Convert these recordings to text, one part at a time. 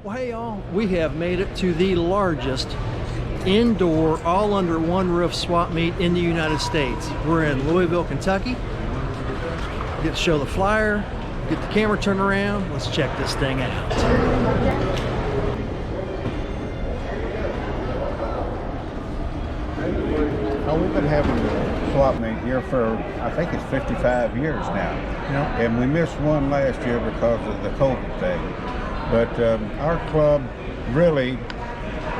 Well, hey y'all, we have made it to the largest indoor, all under one roof swap meet in the United States. We're in Louisville, Kentucky. Get to show the flyer, get the camera turned around. Let's check this thing out. Oh, we've been having the swap meet here for, I think it's 55 years now. Yep. And we missed one last year because of the COVID thing. But our club, really,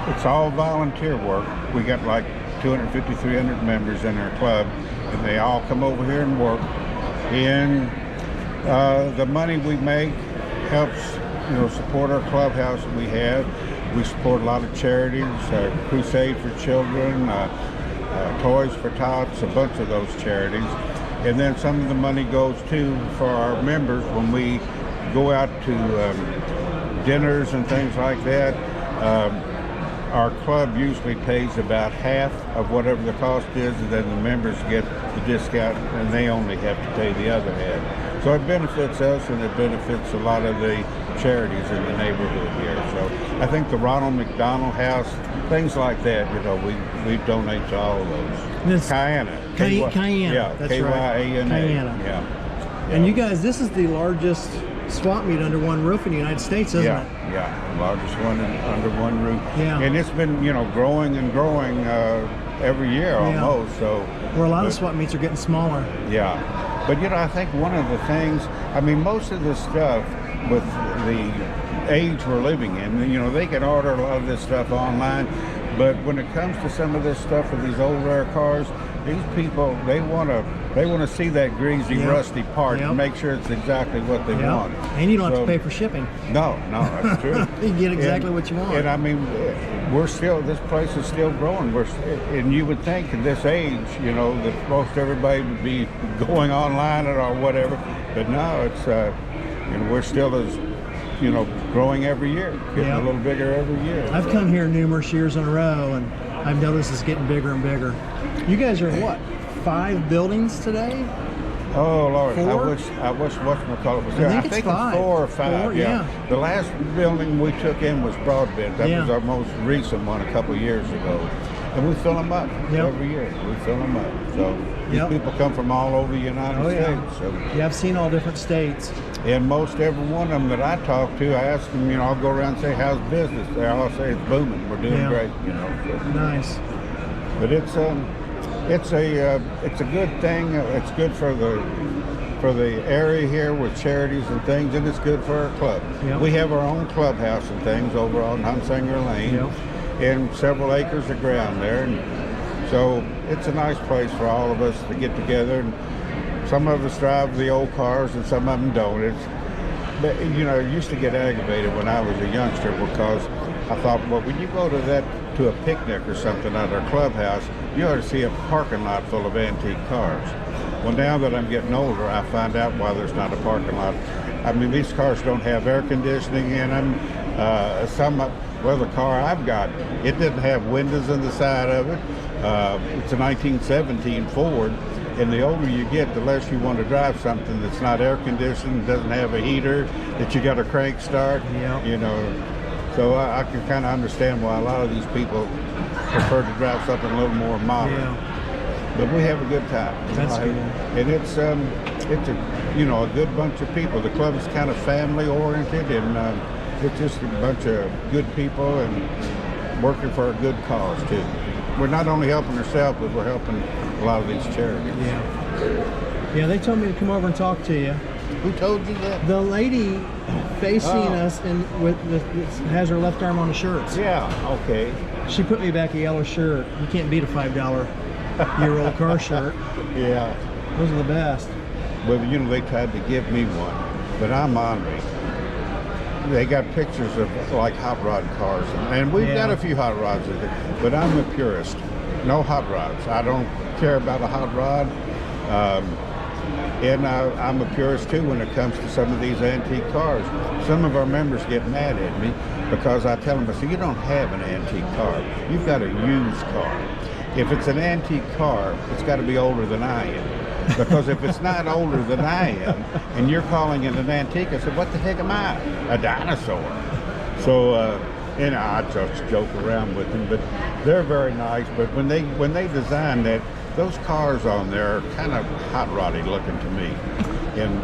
it's all volunteer work. We got like 250, 300 members in our club, and they all come over here and work. And the money we make helps, support our clubhouse that we have. We support a lot of charities, Crusade for Children, Toys for Tots, a bunch of those charities. And then some of the money goes too for our members when we go out to dinners and things like that. Our club usually pays about half of whatever the cost is, and then the members get the discount and they only have to pay the other half. So it benefits us and it benefits a lot of the charities in the neighborhood here. So I think the Ronald McDonald House, things like that, we donate to all of those. Kyana. Kyana. Yeah, that's Kyana. right. Kyana. Yeah. And you guys, this is the largest swap meet under one roof in the United States, isn't it? Yeah, the largest one under one roof. Yeah. And it's been, growing and growing every year almost. So where a lot of swap meets are getting smaller. Yeah. But I think one of the things, most of this stuff with the age we're living in, they can order a lot of this stuff online, but when it comes to some of this stuff with these old rare cars, these people, they want to see that greasy, rusty part and make sure it's exactly what they want. And you don't have to pay for shipping. No, that's true. You get exactly what you want. And this place is still growing. And you would think at this age, that most everybody would be going online or whatever. But no, it's, we're still as, growing every year, getting a little bigger every year. I've come here numerous years in a row, and I've noticed it's getting bigger and bigger. You guys are what, 5 buildings today? Oh Lord, 4? I wish whatchamacallit was there. there. I think it's 5. 4 or 5. 4, yeah. The last building we took in was Broadbent. That was our most recent one a couple of years ago. And we fill them up every year. We fill them up. So these people come from all over the United States. So. Yeah, I've seen all different states. And most every one of them that I talk to, I ask them, I'll go around and say, how's business? They all say it's booming. We're doing great, So. Nice. But it's a good thing. It's good for the area here with charities and things, and it's good for our club. Yep. We have our own clubhouse and things over on Hunsinger Lane, and several acres of ground there, and so it's a nice place for all of us to get together. And some of us drive the old cars, and some of them don't. But I used to get aggravated when I was a youngster because I thought, well, when you go to a picnic or something at our clubhouse, you ought to see a parking lot full of antique cars. Well, now that I'm getting older, I find out why there's not a parking lot. These cars don't have air conditioning in them. The car I've got, it didn't have windows in the side of it. It's a 1917 Ford, and the older you get, the less you want to drive something that's not air conditioned, doesn't have a heater, that you got to crank start. So I can kind of understand why a lot of these people prefer to drive something a little more modern. But we have a good time. That's good. And it's a good bunch of people. The club is kind of family oriented, and it's just a bunch of good people and working for a good cause too. We're not only helping ourselves, but we're helping a lot of these charities. Yeah, they told me to come over and talk to you. Who told you that? The lady facing us has her left arm on the shirts. Yeah, okay. She put me back a yellow shirt. You can't beat a $5-year-old car shirt. Yeah. Those are the best. Well, they tried to give me one, but I'm ornery. They got pictures of like hot rod cars, and we've got a few hot rods in it, but I'm a purist. No hot rods. I don't care about a hot rod. And I'm a purist too when it comes to some of these antique cars. Some of our members get mad at me because I tell them, I say, you don't have an antique car. You've got a used car. If it's an antique car, it's got to be older than I am. Because if it's not older than I am, and you're calling it an antique, I said, what the heck am I? A dinosaur. So, and I just joke around with them, but they're very nice. But when they design that, those cars on there are kind of hot roddy looking to me, and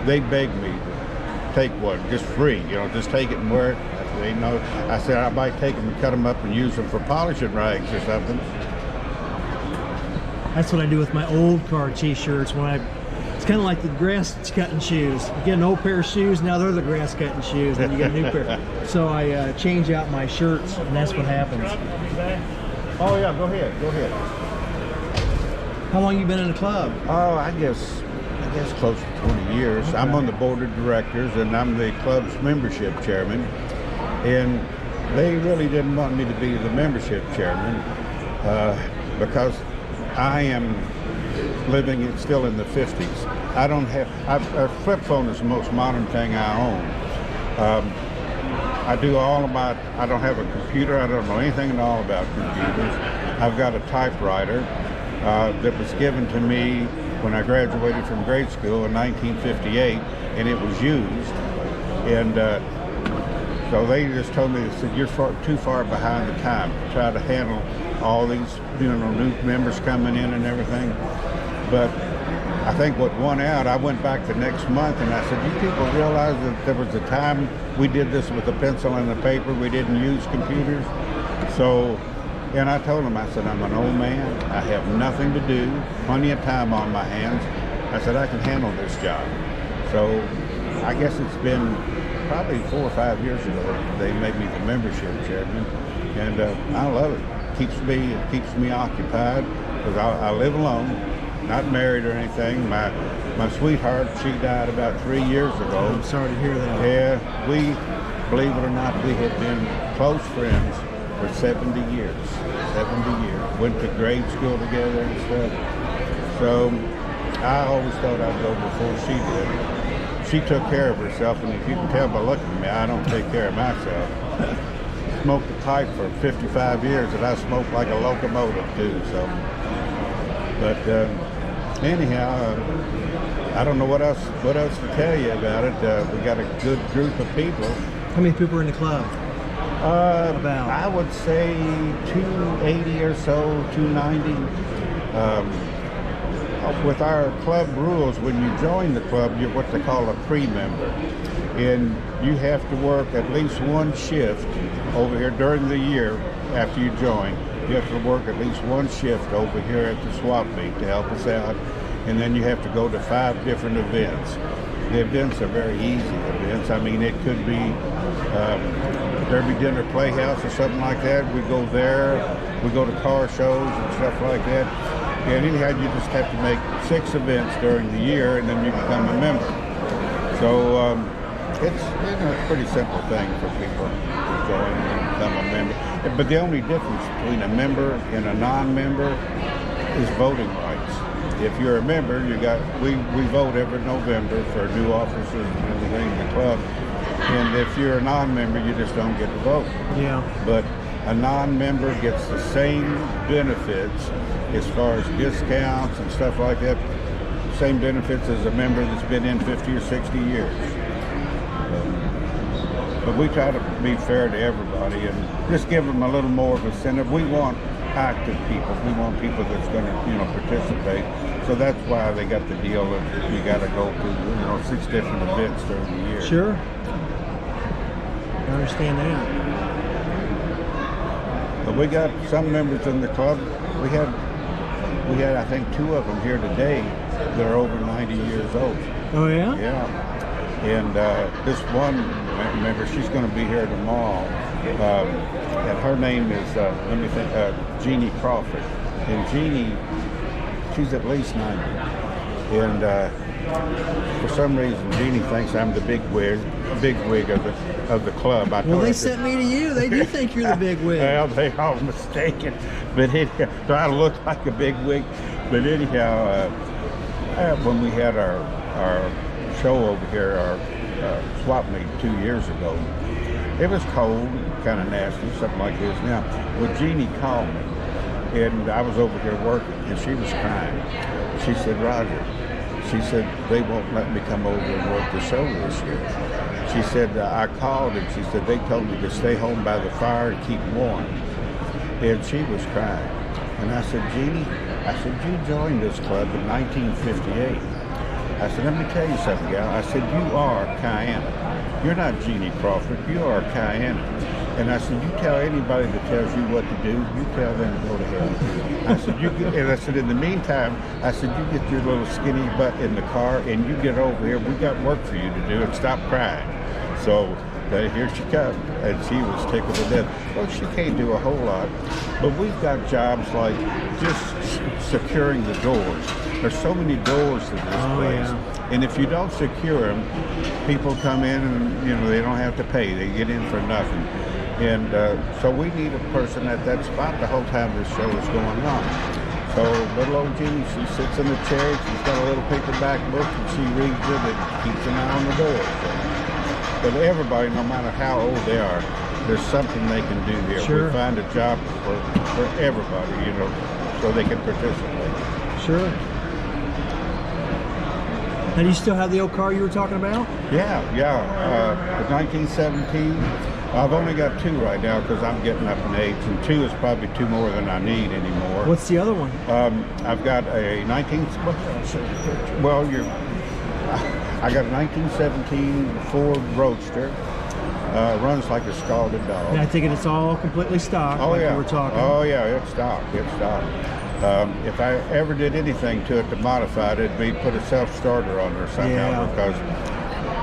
they begged me to take one just free, just take it and wear it. They know. I said I might take them and cut them up and use them for polishing rags or something. That's what I do with my old car t-shirts. It's kind of like the grass cutting shoes. You get an old pair of shoes, now they're the grass cutting shoes, and you get a new pair. So I change out my shirts, and that's what happens. Oh yeah, go ahead. How long you been in the club? Oh, I guess close to 20 years. Okay. I'm on the board of directors, and I'm the club's membership chairman. And they really didn't want me to be the membership chairman because I am living still in the 50s. A flip phone is the most modern thing I own. I do I don't have a computer. I don't know anything at all about computers. I've got a typewriter that was given to me when I graduated from grade school in 1958, and it was used. And so they just told me, they said, you're too far behind the time to try to handle all these, new members coming in and everything. But I think what won out, I went back the next month and I said, you people realize that there was a time we did this with a pencil and a paper, we didn't use computers? So, and I told them, I said, I'm an old man, I have nothing to do, plenty of time on my hands. I said, I can handle this job. So I guess it's been probably 4 or 5 years ago they made me the membership chairman, and I love it. It keeps me occupied because I live alone, not married or anything. My sweetheart, she died about 3 years ago. I'm sorry to hear that. Yeah, we, believe it or not, we have been close friends for 70 years. 70 years. Went to grade school together and stuff. So I always thought I'd go before she did. She took care of herself, and if you can tell by looking at me, I don't take care of myself. Smoked a pipe for 55 years, and I smoked like a locomotive too. So, but anyhow, I don't know what else to tell you about it. We got a good group of people. How many people are in the club? About I would say 280 or so, 290. With our club rules, when you join the club, you're what they call a pre-member, and you have to work at least one shift over here during the year after you join. You have to work at least one shift over here at the swap meet to help us out, and then you have to go to 5 different events. The events are very easy events. I mean, it could be Derby Dinner Playhouse or something like that. We go there. We go to car shows and stuff like that. And anyhow, you just have to make 6 events during the year, and then you become a member. So it's a pretty simple thing for people to join and become a member. But the only difference between a member and a non-member is voting rights. If you're a member, we vote every November for new officers and everything in the club. And if you're a non-member, you just don't get to vote. Yeah. But a non-member gets the same benefits as far as discounts and stuff like that, same benefits as a member that's been in 50 or 60 years. But we try to be fair to everybody and just give them a little more of a incentive. We want active people. We want people that's going to, participate. So that's why they got the deal of you got to go to, 6 different events during the year. Sure. I understand that. But we got some members in the club. We had I think 2 of them here today that are over 90 years old. Oh yeah? Yeah. And this one member, she's going to be here tomorrow. And her name is, Jeannie Crawford. And Jeannie, she's at least 90. And for some reason, Jeannie thinks I'm the big wig of the club. Well, they sent me to you. They do think you're the big wig. Well, they all mistaken. But anyhow, so I look like a big wig. But anyhow, when we had our show over here, our swap meet 2 years ago, it was cold, kind of nasty, something like this. Now, well, Jeannie called me, and I was over here working, and she was crying. She said, Roger, she said, they won't let me come over and work the show this year. She said, I called and she said, they told me to stay home by the fire and keep warm. And she was crying. And I said, Jeannie, I said, you joined this club in 1958. I said, let me tell you something, gal. I said, you are Kyana. You're not Jeannie Crawford, you are Kyana. And I said, you tell anybody that tells you what to do, you tell them to go to hell. I said, and I said, in the meantime, I said, you get your little skinny butt in the car and you get over here. We got work for you to do, and stop crying. So here she comes, and she was tickled to death. Well, she can't do a whole lot, but we've got jobs like just securing the doors. There's so many doors to this place, and if you don't secure them, people come in and they don't have to pay. They get in for nothing. And so we need a person at that spot the whole time this show is going on. So little old Jeannie, she sits in the chair, she's got a little paperback book, and she reads it and keeps an eye on the door. But everybody, no matter how old they are, there's something they can do here. Sure. We find a job for everybody, so they can participate. Sure. And you still have the old car you were talking about? Yeah. The 1917. I've only got 2 right now because I'm getting up in age, and 2 is probably 2 more than I need anymore. What's the other one? I've got a I got a 1917 Ford Roadster. Runs like a scalded dog. And I think it's all completely stock. Oh, like yeah. We were talking. Oh yeah, it's stock. It's stock. If I ever did anything to it to modify it, it'd be put a self-starter on there somehow, because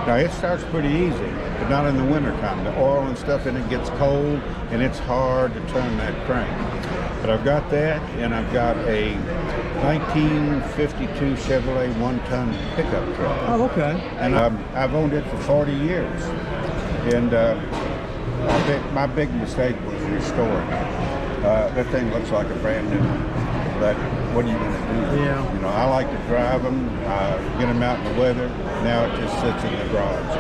now it starts pretty easy, but not in the wintertime. The oil and stuff in it gets cold, and it's hard to turn that crank. But I've got that, and I've got a 1952 Chevrolet 1-ton pickup truck. Oh, okay. And I've owned it for 40 years. And my big mistake was restoring it. That thing looks like a brand new one. But what are you going to do? Yeah. I like to drive them, get them out in the weather. Now it just sits in the garage.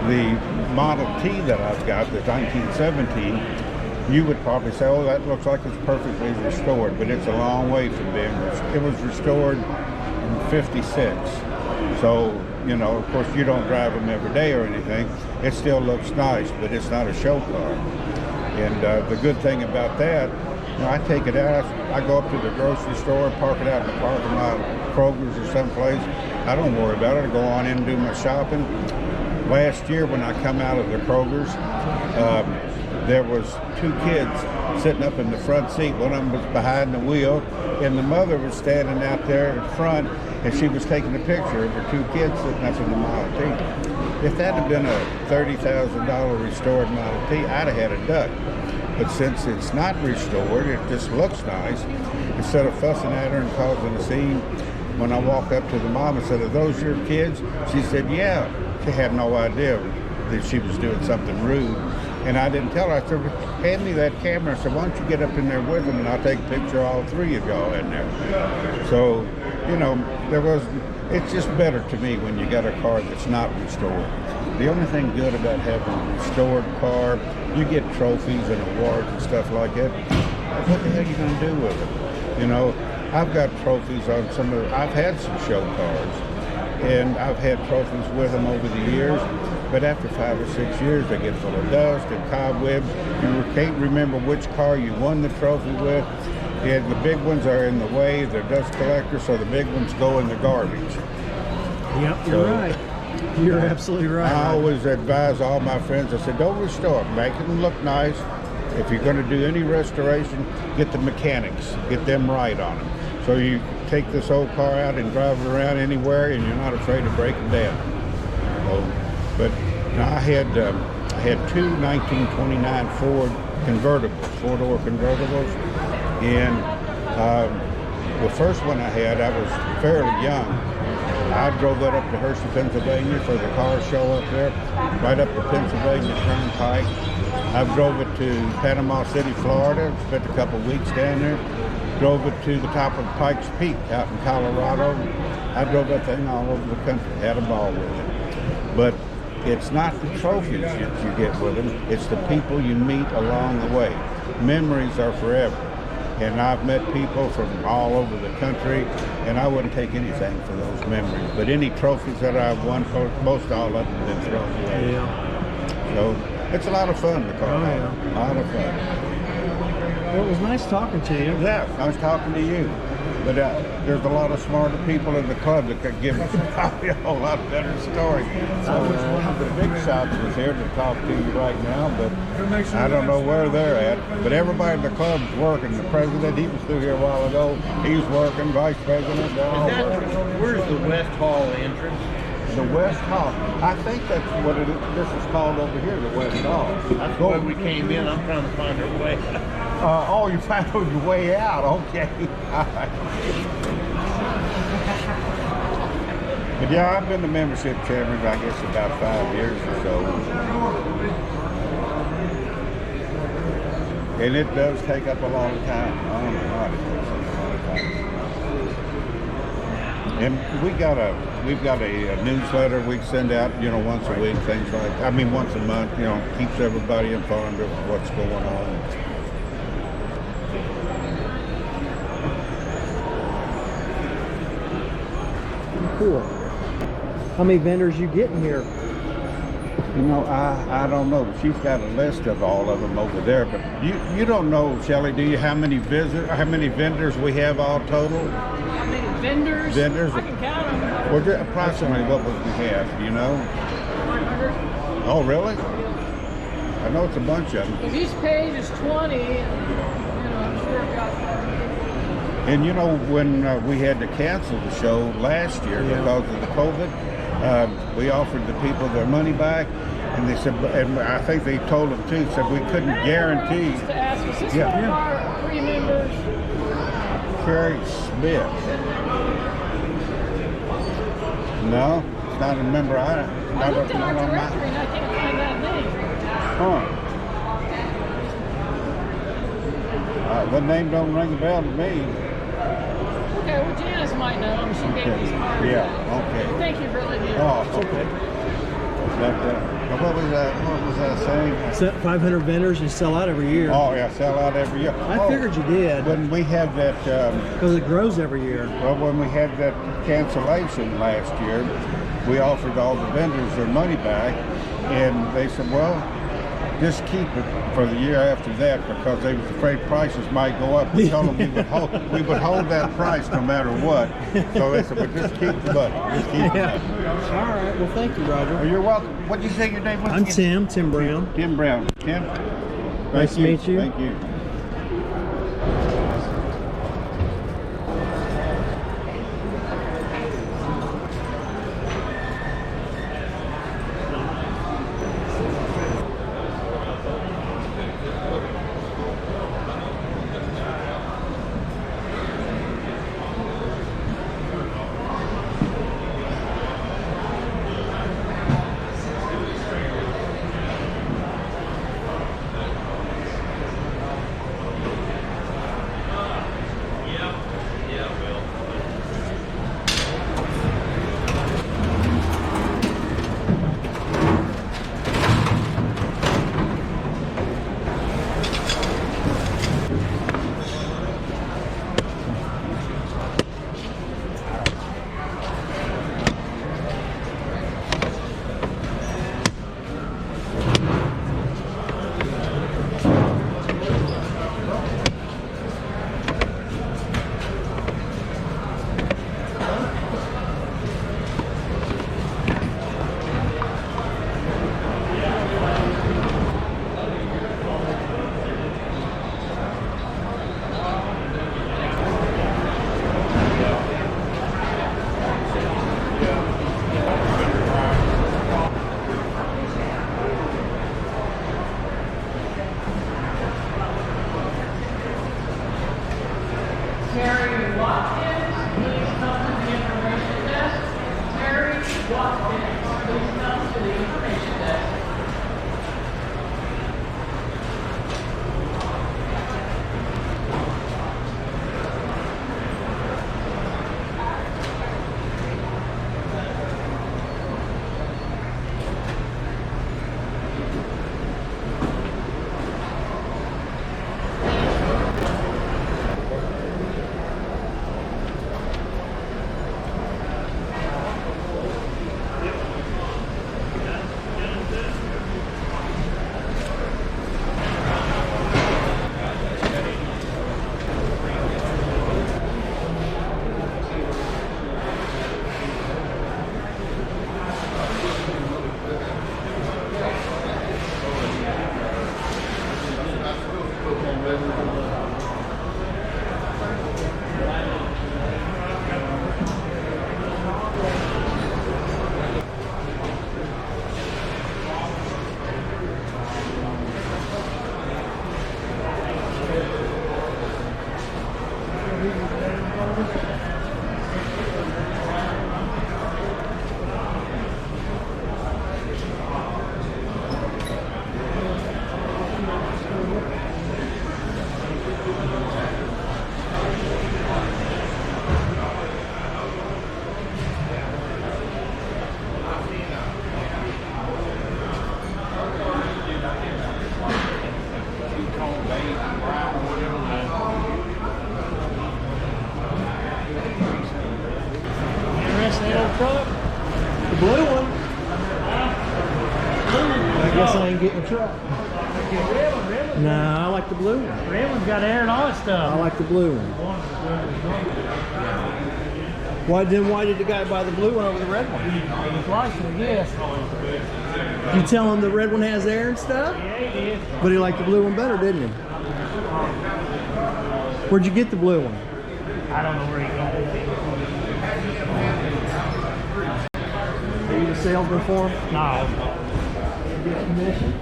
The Model T that I've got, the 1917, you would probably say, oh, that looks like it's perfectly restored, but it's a long way from being restored. It was restored in 56. So, of course, you don't drive them every day or anything. It still looks nice, but it's not a show car. And the good thing about that, I take it out, I go up to the grocery store, park it out in the parking lot, Kroger's or someplace. I don't worry about it. I go on in and do my shopping. Last year when I come out of the Kroger's, there was 2 kids sitting up in the front seat. One of them was behind the wheel, and the mother was standing out there in front, and she was taking a picture of her 2 kids sitting up in the Model T. If that had been a $30,000 restored Model T, I'd have had a duck. But since it's not restored, it just looks nice. Instead of fussing at her and causing a scene, when I walk up to the mom and said, are those your kids? She said, yeah. She had no idea that she was doing something rude. And I didn't tell her. I said, hand me that camera. I said, why don't you get up in there with them, and I'll take a picture of all 3 of y'all in there. So, it's just better to me when you got a car that's not restored. The only thing good about having a restored car, you get trophies and awards and stuff like that. What the hell are you going to do with it? I've got trophies on I've had some show cars, and I've had trophies with them over the years, but after 5 or 6 years, they get full of dust and cobwebs. You can't remember which car you won the trophy with, and the big ones are in the way, they're dust collectors, so the big ones go in the garbage. Yep, you're right. You're absolutely right. I always advise all my friends, I said, don't restore them, make them look nice. If you're going to do any restoration, get the mechanics, get them right on them. So you take this old car out and drive it around anywhere, and you're not afraid of breaking down. But I had 2 1929 Ford convertibles, 4-door convertibles, and the first one I had, I was fairly young. I drove that up to Hershey, Pennsylvania for the car show up there, right up the Pennsylvania Turnpike. I drove it to Panama City, Florida, spent a couple weeks down there. Drove it to the top of Pikes Peak out in Colorado. I drove that thing all over the country, had a ball with it. But it's not the trophies that you get with them, it's the people you meet along the way. Memories are forever. And I've met people from all over the country, and I wouldn't take anything for those memories. But any trophies that I've won, most all of them have been thrown away. Yeah. So it's a lot of fun, the car. Oh, yeah. A lot of fun. Well, it was nice talking to you. Yeah, nice talking to you. But there's a lot of smarter people in the club that could give us probably a whole lot better story. I wish one of the big shots was here to talk to you right now, but I don't know where they're at. But everybody in the club's working. The president, he was through here a while ago. He's working, vice president. Where's the West Hall entrance? The West Hall. I think that's what it is. This is called over here, the West Hall. That's the way we came in. I'm trying to find our way. Oh, you found your way out. Okay. All right. But yeah, I've been the membership chairman, I guess, about 5 years or so. And it does take up a long time. Oh my God, it takes up a long time. And we've got a newsletter we send out, once a week, things like, once a month, keeps everybody informed of what's going on. Cool. How many vendors you getting here? I don't know. She's got a list of all of them over there, but you don't know, Shelley, do you, how many vendors we have all total? How many vendors? I can count them. Well, approximately what would we have, do you know? 100. Oh, really? I know it's a bunch of them. Because each page is 20, and I'm sure I've got. And when we had to cancel the show last year because of the COVID, we offered the people their money back, and they said, and I think they told them too, said we couldn't guarantee. To ask, is this one of our 3 members? Carrie Smith. No, it's not a member. I looked in our directory and I can't find that name. The name don't ring a bell to me. Okay, well Janice might know him. She gave these cards. Yeah, okay. Thank you for letting me Oh, okay. What was I saying? 500 vendors you sell out every year. Oh, yeah, sell out every year. I figured you did. When we had that... Because it grows every year. Well, when we had that cancellation last year, we offered all the vendors their money back, and they said, well, just keep it for the year after that because they was afraid prices might go up. We told them we would hold that price no matter what. So they said, well, just keep the money. Just keep the money. All right. Well, thank you, Roger. Oh, you're welcome. What did you say your name was? I'm Tim Brown. Tim Brown. Tim? Nice to meet you. Thank you. The blue one. I guess I ain't getting the truck. No, I like the blue one. Red one's got air and all that I stuff. like the blue one. Why did the guy buy the blue one over the red one? He's licensed, I guess. You tell him the red one has air and stuff? Yeah, he did. But he liked the blue one better, didn't he? Where'd you get the blue one? I don't know where he got it. Are you the salesman for him? No. You get commission?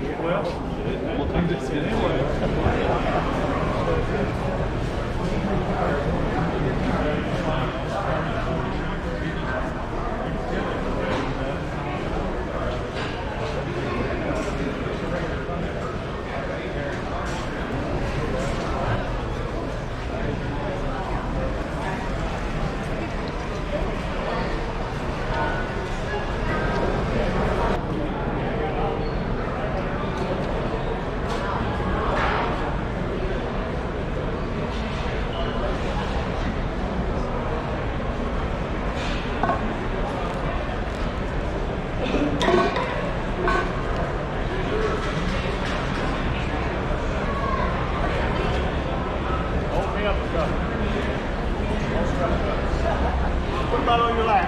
What about on your lap?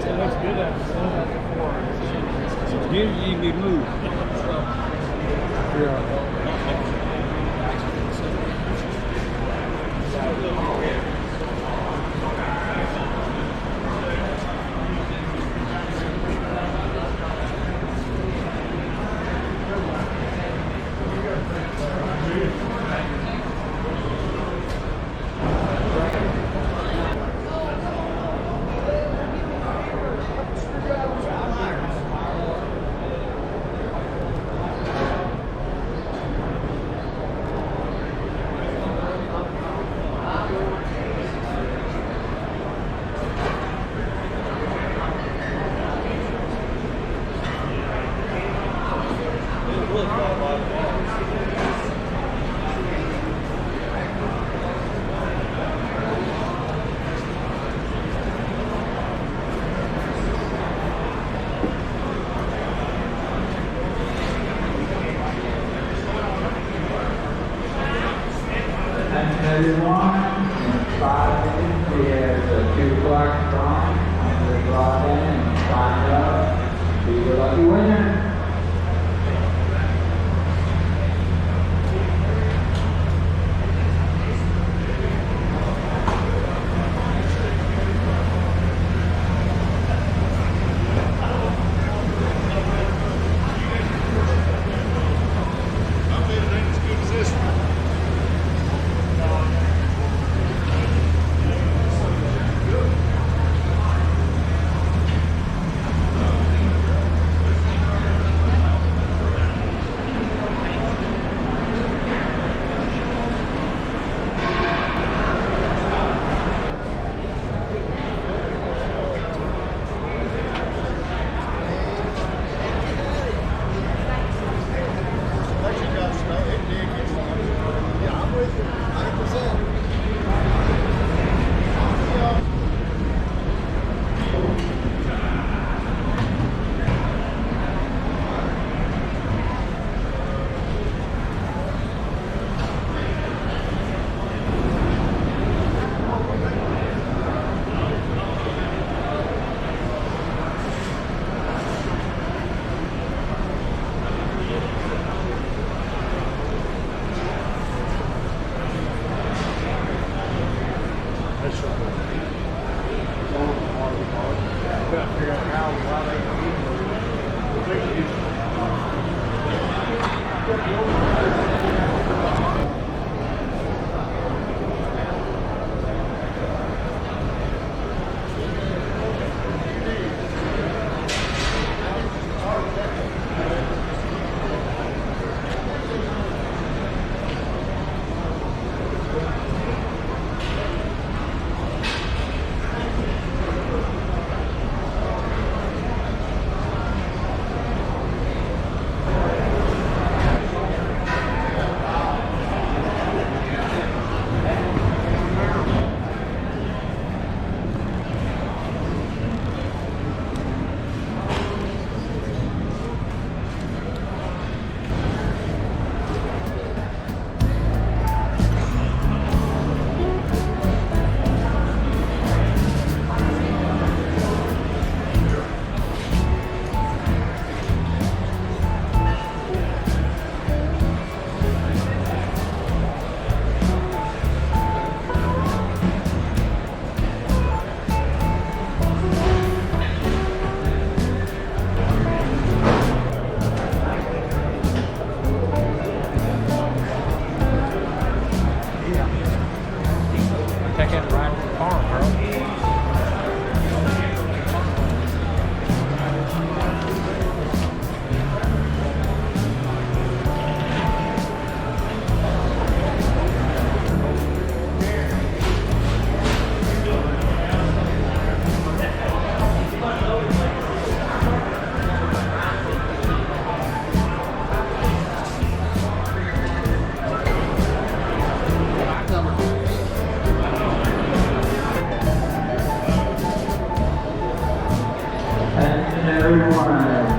It looks good after It's good you be moved. Yeah.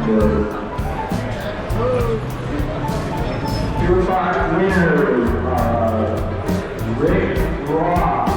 Your winner, Rick Ross.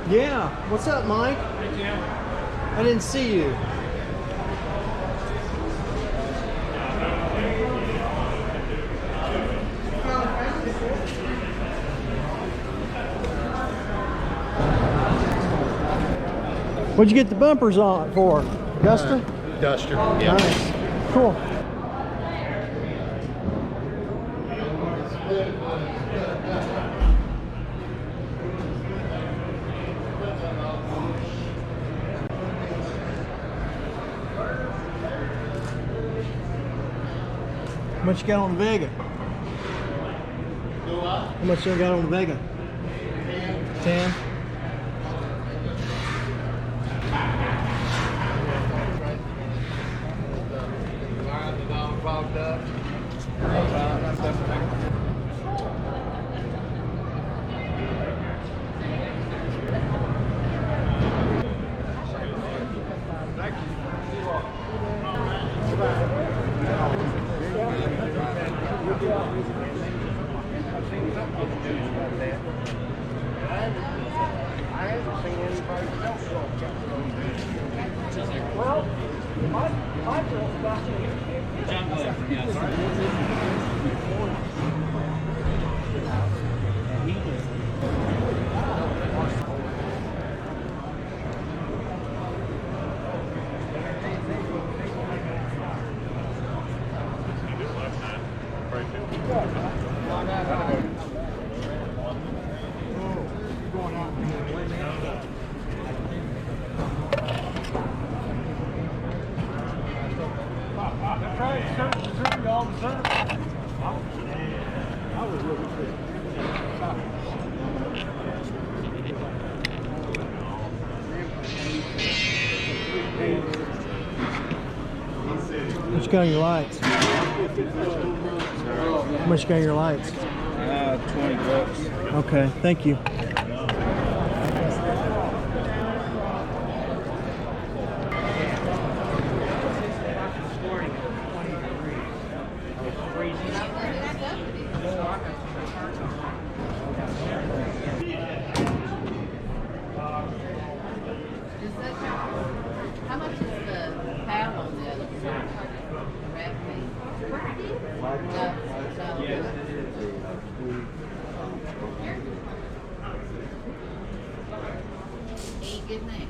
Yeah. What's up, Mike? Hey, Jim. I didn't see you. What'd you get the bumpers on for? Duster? Duster, yeah. Nice. Cool. How much you got on the Vega? How much you got on the Vega? 10. Well, Michael's got you. How much got on your lights? How much got on your lights? 20 bucks. Okay, thank you. How much is the pound on the other side? Red meat. Ain't good name.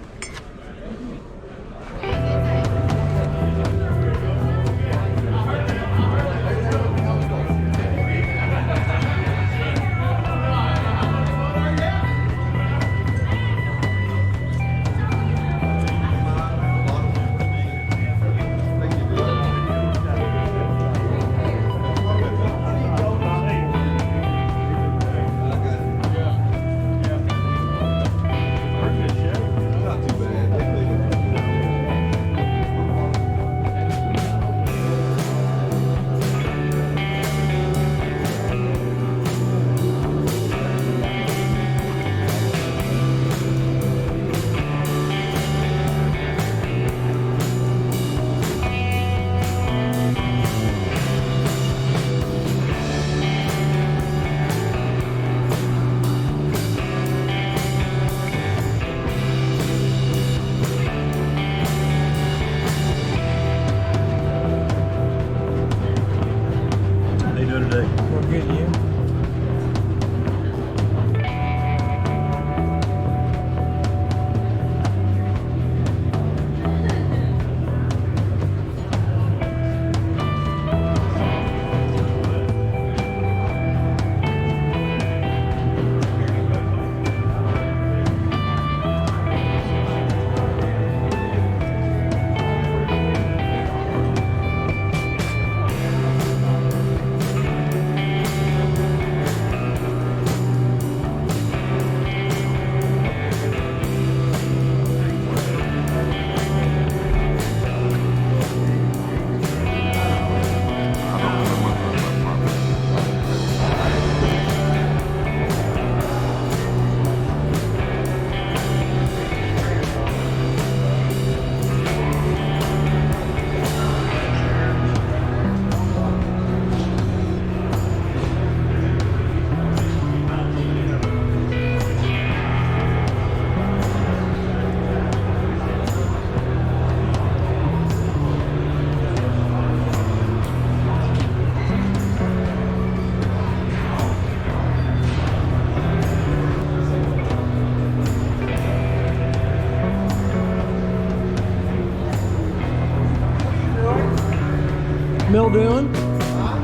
Mildew?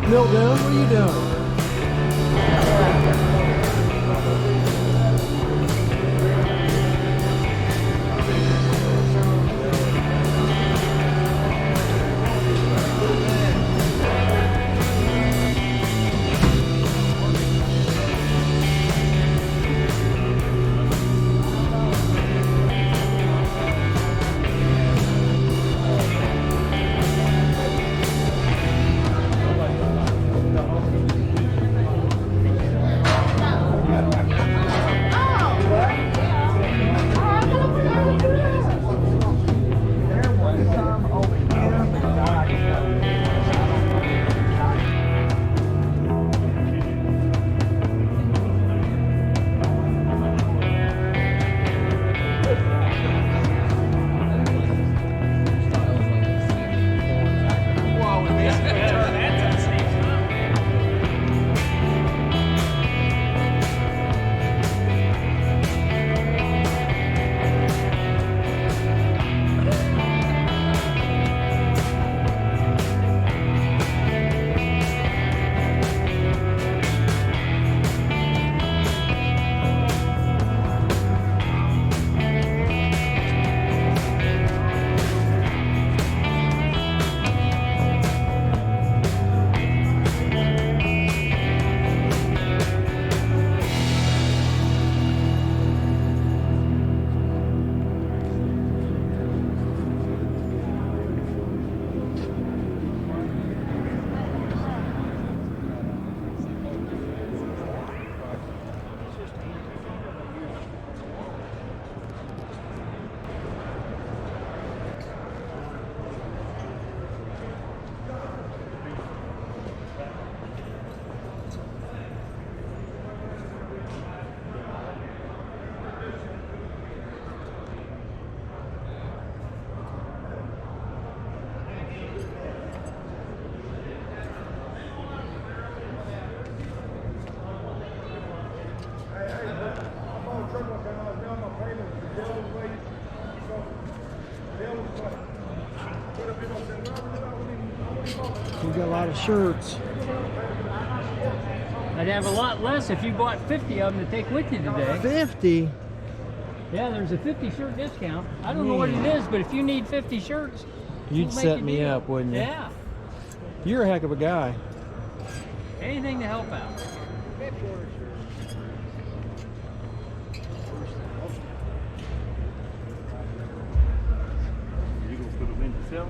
Mildew, what are you doing? We got a lot of shirts. I'd have a lot less if you bought 50 of them to take with you today. 50? Yeah, there's a 50 shirt discount. I don't know what it is, but if you need 50 shirts, You'd we'll make set a me deal. up, wouldn't you? Yeah. You're a heck of a guy. Anything to help out. You gonna put them in yourself?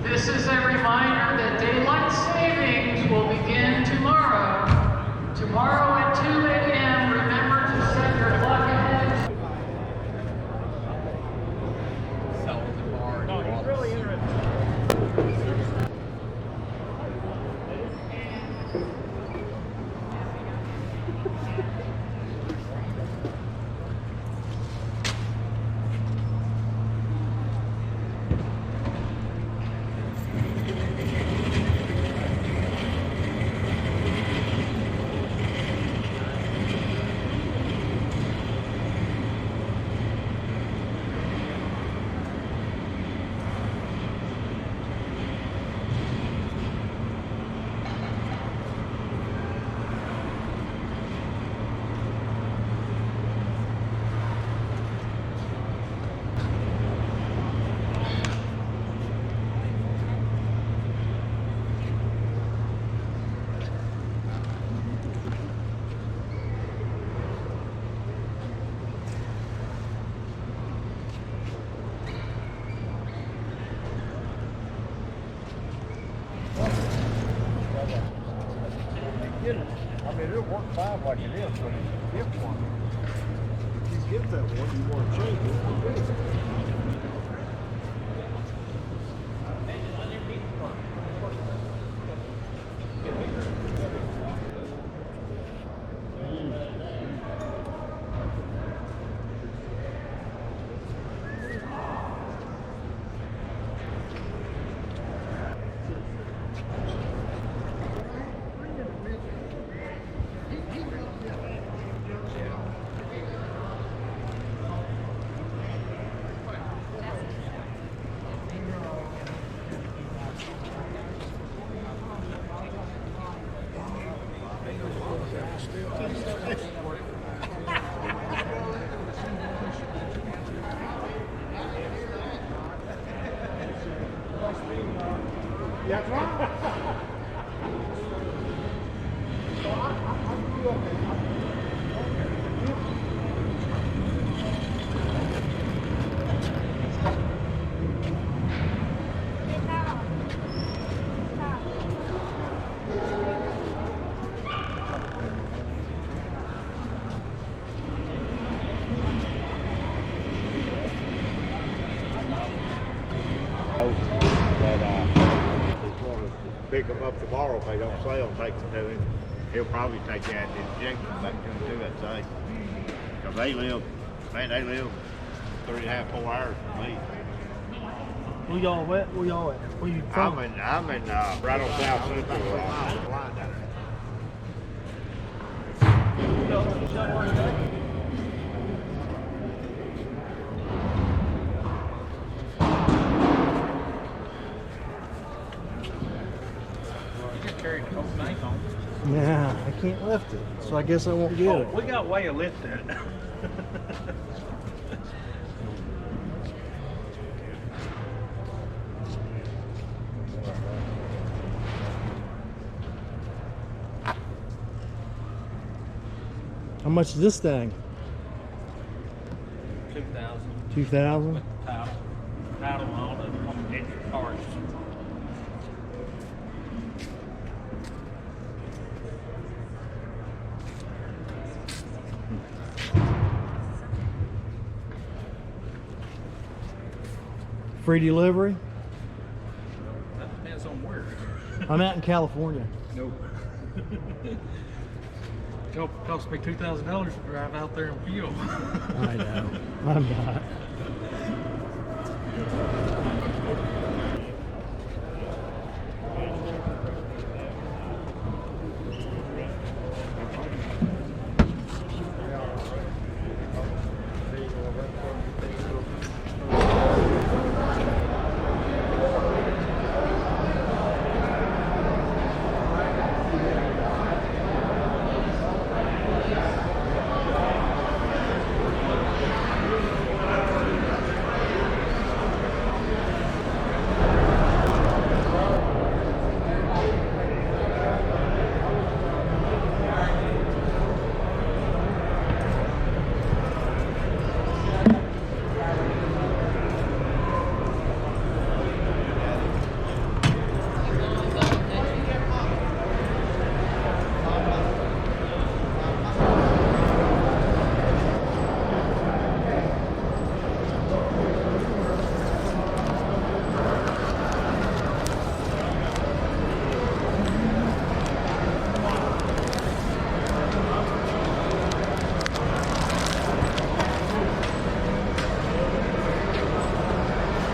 This is a reminder that daylight savings will begin tomorrow. Tomorrow at 2 a.m., remember to set your clock ahead. No, he's really interested. I mean, it'll work fine like it is, but it's a gift one. If you get that one, you want to change it. Pick them up tomorrow if they don't sell, take them to him. He'll probably take that and inject them back to him too, I'd say. Because they live 3.5, 4 hours from me. Where y'all at? Where y'all at? Where you from? I'm in right on South Central. Nah, I can't lift it, so I guess I won't get it. We got a way of lifting it. How much is this thing? 2,000. 2,000? Title on all the extra parts. Free delivery? That depends on where. I'm out in California. Nope. It'll cost me $2,000 to drive out there and fuel. I know. I'm not.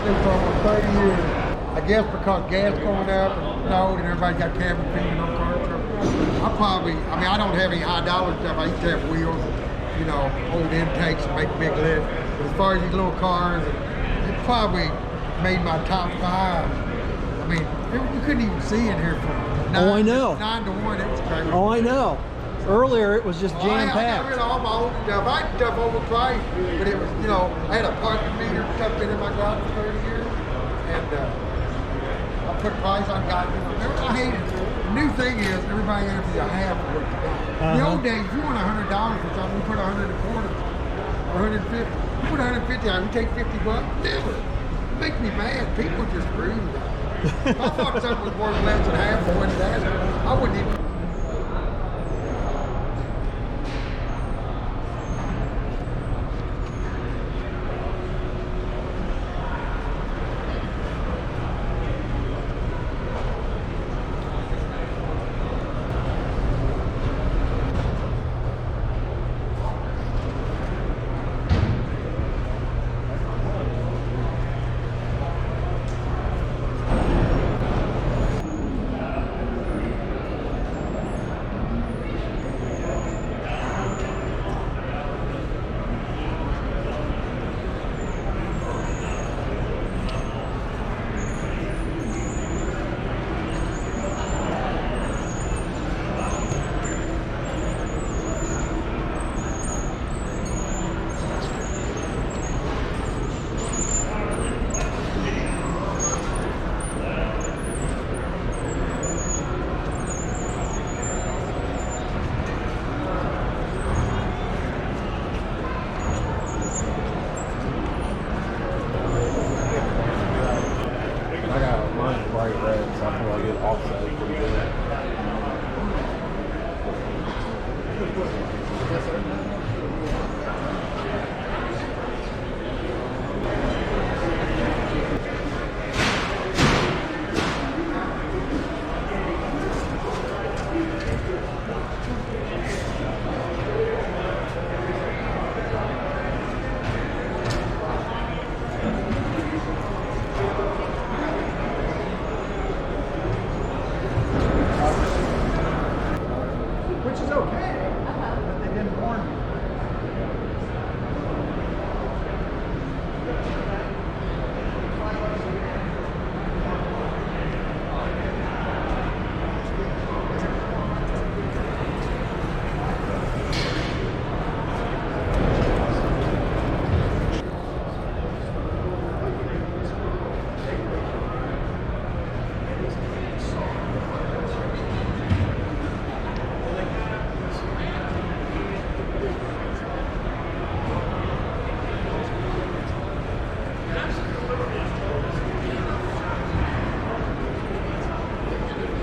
For almost 30 years. I guess because gas going up and everybody got cabin fever, no car trouble. I don't have any high dollar stuff. I used to have wheels, old intakes and make a big lift. But as far as these little cars, it probably made my top 5. You couldn't even see in here from 9 to 1. It was crazy. Oh, I know. Earlier it was just jam I got rid packed. of all my old stuff. I had stuff overpriced, but it was, I had a parking meter stuff in my garage for 30 years, and I put a price on God. I hate it. The new thing is everybody answers a half of what you got. In the old days, if you want $100 for something, you put 100 a quarter or 150. You put 150 on, you take $50. Never. It makes me mad. People just rude. If I thought something was worth less than half of what it is, I wouldn't even. which is okay, but they didn't warn me.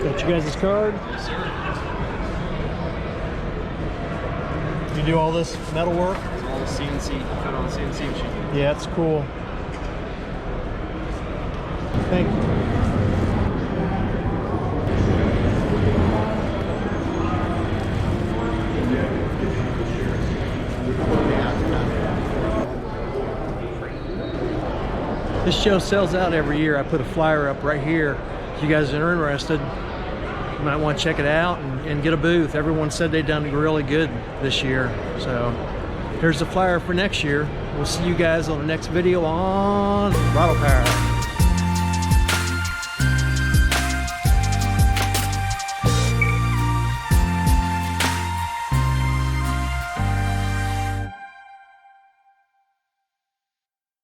Got you guys' card? Yes, sir. You do all this metal work? It's all CNC, cut on CNC machine. Yeah, it's cool. Thank you. This show sells out every year. I put a flyer up right here. If you guys are interested, you might want to check it out and get a booth. Everyone said they've done really good this year. So here's the flyer for next year. We'll see you guys on the next video on Throttle Power.